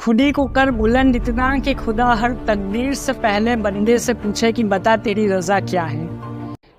खुदी को कर बुलंद इतना कि खुदा हर तकदीर से पहले बंदे से पूछे कि बता तेरी रज़ा क्या है।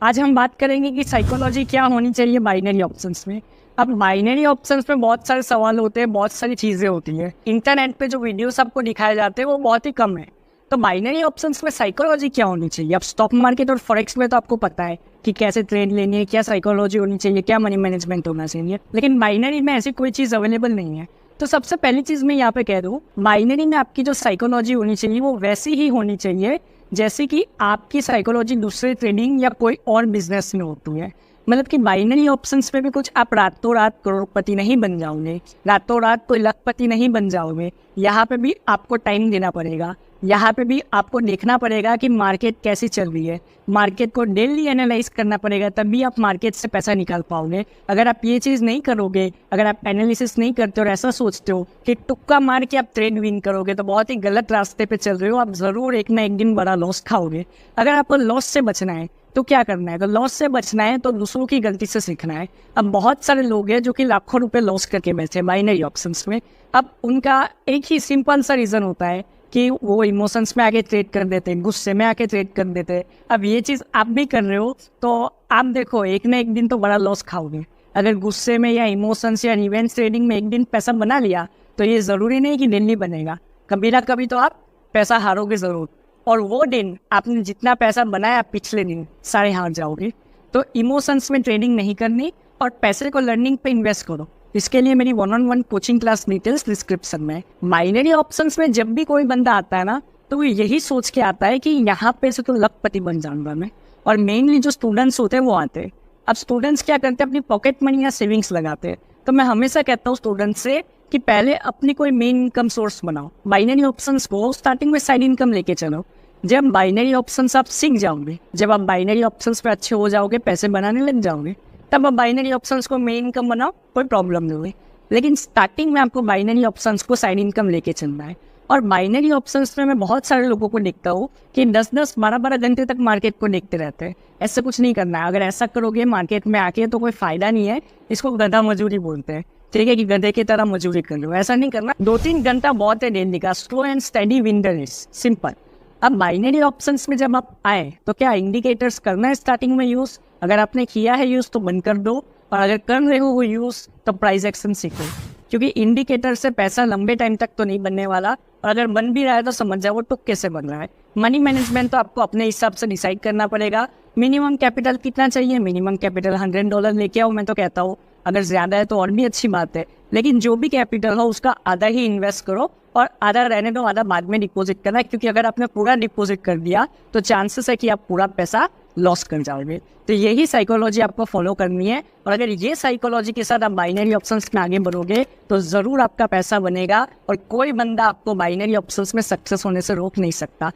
आज हम बात करेंगे कि साइकोलॉजी क्या होनी चाहिए बाइनरी ऑप्शंस में। अब बाइनरी ऑप्शंस में बहुत सारे सवाल होते हैं, बहुत सारी चीज़ें होती हैं। इंटरनेट पे जो वीडियोस आपको दिखाए जाते हैं वो बहुत ही कम है। तो बाइनरी ऑप्शंस में साइकोलॉजी क्या होनी चाहिए। अब स्टॉक मार्केट और फॉरेक्स में तो आपको पता है कि कैसे ट्रेड लेनी है, क्या साइकोलॉजी होनी चाहिए, क्या मनी मैनेजमेंट होना चाहिए। लेकिन बाइनरी में ऐसी कोई चीज़ अवेलेबल नहीं है। तो सबसे पहली चीज़ मैं यहाँ पे कह दूँ, बाइनरी में आपकी जो साइकोलॉजी होनी चाहिए वो वैसी ही होनी चाहिए जैसे कि आपकी साइकोलॉजी दूसरे ट्रेडिंग या कोई और बिजनेस में होती है। मतलब कि बाइनरी ऑप्शंस में भी कुछ आप रातों रात करोड़पति नहीं बन जाओगे, रातों रात कोई लखपति नहीं बन जाओगे। यहाँ पे भी आपको टाइम देना पड़ेगा। यहाँ पे भी आपको देखना पड़ेगा कि मार्केट कैसी चल रही है। मार्केट को डेली एनालाइज करना पड़ेगा, तभी आप मार्केट से पैसा निकाल पाओगे। अगर आप ये चीज़ नहीं करोगे, अगर आप एनालिसिस नहीं करते और ऐसा सोचते हो कि तुक्का मार के आप ट्रेड विन करोगे, तो बहुत ही गलत रास्ते पे चल रहे हो। आप ज़रूर एक ना एक दिन बड़ा लॉस खाओगे। अगर आपको लॉस से बचना है तो क्या करना है? अगर लॉस से बचना है तो दूसरों की गलती से सीखना है। अब बहुत सारे लोग हैं जो कि लाखों रुपए लॉस करके बैठे हैं बाइनरी ऑप्शंस में। अब उनका एक ही सिंपल सा रीज़न होता है कि वो इमोशंस में आके ट्रेड कर देते हैं, गुस्से में आके ट्रेड कर देते हैं। अब ये चीज़ आप भी कर रहे हो तो आप देखो एक ना एक दिन तो बड़ा लॉस खाओगे। अगर गुस्से में या इमोशंस या रिवेंज ट्रेडिंग में एक दिन पैसा बना लिया तो ये ज़रूरी नहीं कि डेली बनेगा। कभी ना कभी तो आप पैसा हारोगे ज़रूर, और वो दिन आपने जितना पैसा बनाया पिछले दिन सारे हार जाओगे। तो इमोशंस में ट्रेडिंग नहीं करनी और पैसे को लर्निंग पे इन्वेस्ट करो। इसके लिए मेरी 1-on-1 coaching class details description में। बाइनरी ऑप्शंस में जब भी कोई बंदा आता है ना, तो वो यही सोच के आता है कि यहाँ पे से तो लखपति बन जाऊंगा मैं। और मेनली जो स्टूडेंट्स होते हैं वो आते हैं। अब स्टूडेंट्स क्या करते हैं, अपनी पॉकेट मनी या सेविंग्स लगाते हैं। तो मैं हमेशा कहता हूँ स्टूडेंट्स से कि पहले अपनी कोई मेन इनकम सोर्स बनाओ। बाइनरी ऑप्शंस को स्टार्टिंग में साइड इनकम लेके चलो। जब बाइनरी ऑप्शंस आप सीख जाओगे, जब आप बाइनरी ऑप्शंस पे अच्छे हो जाओगे, पैसे बनाने लग जाओगे, तब आप बाइनरी ऑप्शंस को मेन इनकम बनाओ, कोई प्रॉब्लम नहीं हुई। लेकिन स्टार्टिंग में आपको बाइनरी ऑप्शंस को साइड इनकम लेके चलना है। और बाइनरी ऑप्शंस में मैं बहुत सारे लोगों को देखता हूँ कि 10-10, 12-12 घंटे तक मार्केट को देखते रहते हैं। ऐसा कुछ नहीं करना है। अगर ऐसा करोगे मार्केट में आके तो कोई फायदा नहीं है। इसको गधा मजूरी बोलते हैं, ठीक है, कि गधे की तरह मजूरी कर लो। ऐसा नहीं करना। 2-3 घंटा बहुत है डेली का। Slow and study win the race, simple. अब बाइनरी ऑप्शंस में जब आप आए तो क्या इंडिकेटर्स करना है स्टार्टिंग में यूज़। अगर आपने किया है यूज़ तो बंद कर दो, और अगर कर रहे हो वो यूज़ तो प्राइस एक्शन सीखो। क्योंकि इंडिकेटर से पैसा लंबे टाइम तक तो नहीं बनने वाला, और अगर बन भी रहा है तो समझ जाओ वो टुक कैसे बन रहा है। मनी मैनेजमेंट तो आपको अपने हिसाब से डिसाइड करना पड़ेगा। मिनिमम कैपिटल कितना चाहिए? मिनिमम कैपिटल $100 लेके आओ। मैं तो कहता हूँ अगर ज़्यादा है तो और भी अच्छी बात है, लेकिन जो भी कैपिटल हो उसका आधा ही इन्वेस्ट करो और आधा रहने दो, आधा बाद में डिपॉजिट करना है। क्योंकि अगर आपने पूरा डिपॉजिट कर दिया तो चांसेस है कि आप पूरा पैसा लॉस कर जाओगे। तो यही साइकोलॉजी आपको फॉलो करनी है। और अगर ये साइकोलॉजी के साथ आप बाइनरी ऑप्शंस में आगे बढ़ोगे तो ज़रूर आपका पैसा बनेगा, और कोई बंदा आपको बाइनरी ऑप्शंस में सक्सेस होने से रोक नहीं सकता।